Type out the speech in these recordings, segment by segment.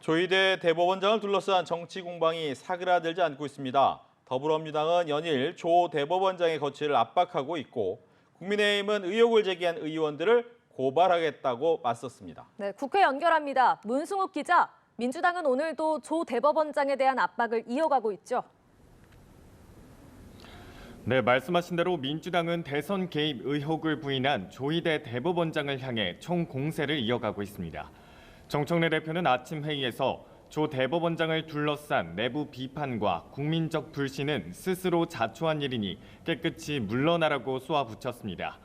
조희대 대법원장을 둘러싼 정치 공방이 사그라들지 않고 있습니다. 더불어민주당은 연일 조 대법원장의 거취를 압박하고 있고 국민의힘은 의혹을 제기한 의원들을 고발하겠다고 맞섰습니다. 네, 국회 연결합니다. 문승욱 기자, 민주당은 오늘도 조 대법원장에 대한 압박을 이어가고 있죠. 네, 말씀하신 대로 민주당은 대선 개입 의혹을 부인한 조희대 대법원장을 향해 총공세를 이어가고 있습니다. 정청래 대표는 아침 회의에서 조 대법원장을 둘러싼 내부 비판과 국민적 불신은 스스로 자초한 일이니 깨끗이 물러나라고 쏘아붙였습니다.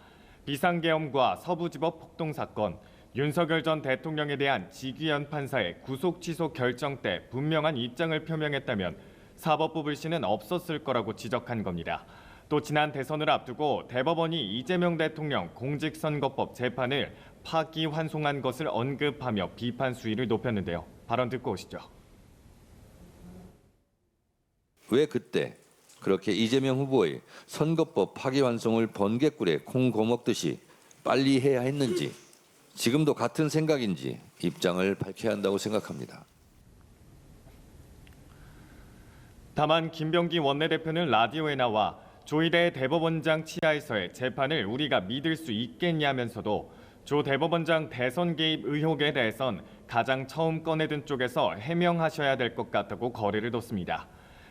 비상계엄과 서부지법 폭동 사건, 윤석열 전 대통령에 대한 지귀현 판사의 구속 취소 결정 때 분명한 입장을 표명했다면 사법부 불신은 없었을 거라고 지적한 겁니다. 또 지난 대선을 앞두고 대법원이 이재명 대통령 공직선거법 재판을 파기환송한 것을 언급하며 비판 수위를 높였는데요. 발언 듣고 오시죠. 왜 그때 그렇게 이재명 후보의 선거법 파기환송을 번개꿀에 콩 거먹듯이 빨리 해야 했는지, 지금도 같은 생각인지 입장을 밝혀야 한다고 생각합니다. 다만 김병기 원내대표는 라디오에 나와 조희대 대법원장 치하에서의 재판을 우리가 믿을 수 있겠냐면서도 조 대법원장 대선 개입 의혹에 대해선 가장 처음 꺼내든 쪽에서 해명하셔야 될 것 같다고 거리를 뒀습니다.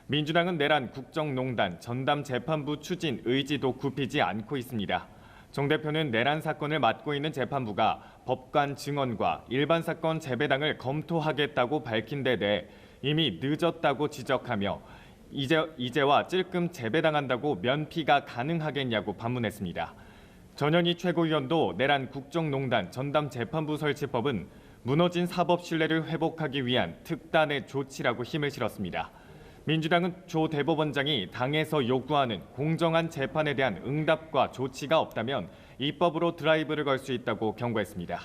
민주당은 내란 국정농단 전담 재판부 추진 의지도 굽히지 않고 있습니다. 정 대표는 내란 사건을 맡고 있는 재판부가 법관 증언과 일반 사건 재배당을 검토하겠다고 밝힌 데 대해 이미 늦었다고 지적하며 이제와 찔끔 재배당한다고 면피가 가능하겠냐고 반문했습니다. 전현희 최고위원도 내란 국정농단 전담 재판부 설치법은 무너진 사법 신뢰를 회복하기 위한 특단의 조치라고 힘을 실었습니다. 민주당은 조 대법원장이 당에서 요구하는 공정한 재판에 대한 응답과 조치가 없다면 입법으로 드라이브를 걸 수 있다고 경고했습니다.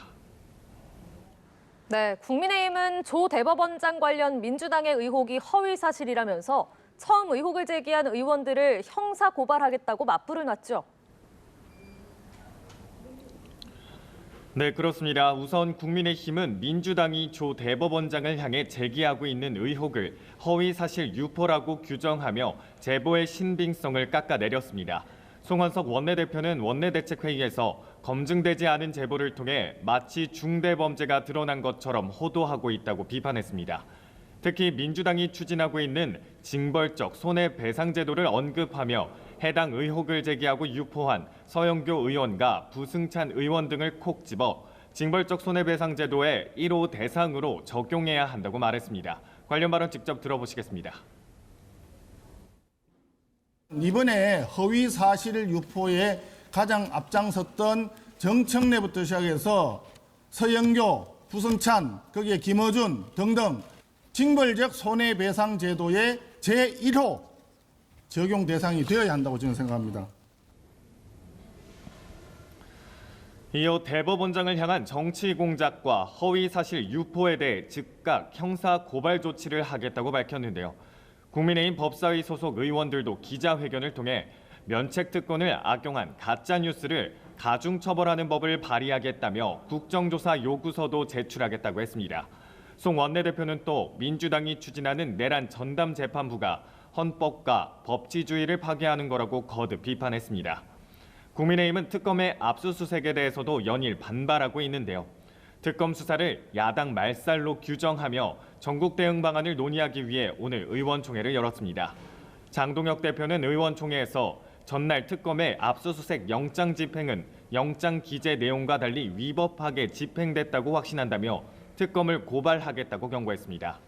네, 국민의힘은 조 대법원장 관련 민주당의 의혹이 허위 사실이라면서 처음 의혹을 제기한 의원들을 형사 고발하겠다고 맞불을 놨죠. 네, 그렇습니다. 우선 국민의힘은 민주당이 조 대법원장을 향해 제기하고 있는 의혹을 허위 사실 유포라고 규정하며 제보의 신빙성을 깎아내렸습니다. 송원석 원내대표는 원내대책회의에서 검증되지 않은 제보를 통해 마치 중대범죄가 드러난 것처럼 호도하고 있다고 비판했습니다. 특히 민주당이 추진하고 있는 징벌적 손해배상제도를 언급하며 해당 의혹을 제기하고 유포한 서영교 의원과 부승찬 의원 등을 콕 집어 징벌적 손해배상제도의 1호 대상으로 적용해야 한다고 말했습니다. 관련 발언 직접 들어보시겠습니다. 이번에 허위 사실 유포에 가장 앞장섰던 정청래부터 시작해서 서영교, 부승찬, 거기에 김어준 등등 징벌적 손해배상 제도의 제1호 적용 대상이 되어야 한다고 저는 생각합니다. 이어 대법원장을 향한 정치 공작과 허위 사실 유포에 대해 즉각 형사 고발 조치를 하겠다고 밝혔는데요. 국민의힘 법사위 소속 의원들도 기자회견을 통해 면책 특권을 악용한 가짜 뉴스를 가중 처벌하는 법을 발의하겠다며 국정조사 요구서도 제출하겠다고 했습니다. 송 원내대표는 또 민주당이 추진하는 내란 전담 재판부가 헌법과 법치주의를 파괴하는 거라고 거듭 비판했습니다. 국민의힘은 특검의 압수수색에 대해서도 연일 반발하고 있는데요. 특검 수사를 야당 말살로 규정하며 전국 대응 방안을 논의하기 위해 오늘 의원총회를 열었습니다. 장동혁 대표는 의원총회에서 전날 특검의 압수수색 영장 집행은 영장 기재 내용과 달리 위법하게 집행됐다고 확신한다며 특검을 고발하겠다고 경고했습니다.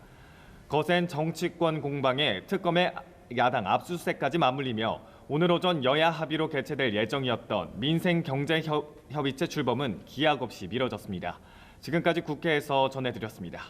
거센 정치권 공방에 특검의 야당 압수수색까지 맞물리며 오늘 오전 여야 합의로 개최될 예정이었던 민생경제협의체 출범은 기약 없이 미뤄졌습니다. 지금까지 국회에서 전해드렸습니다.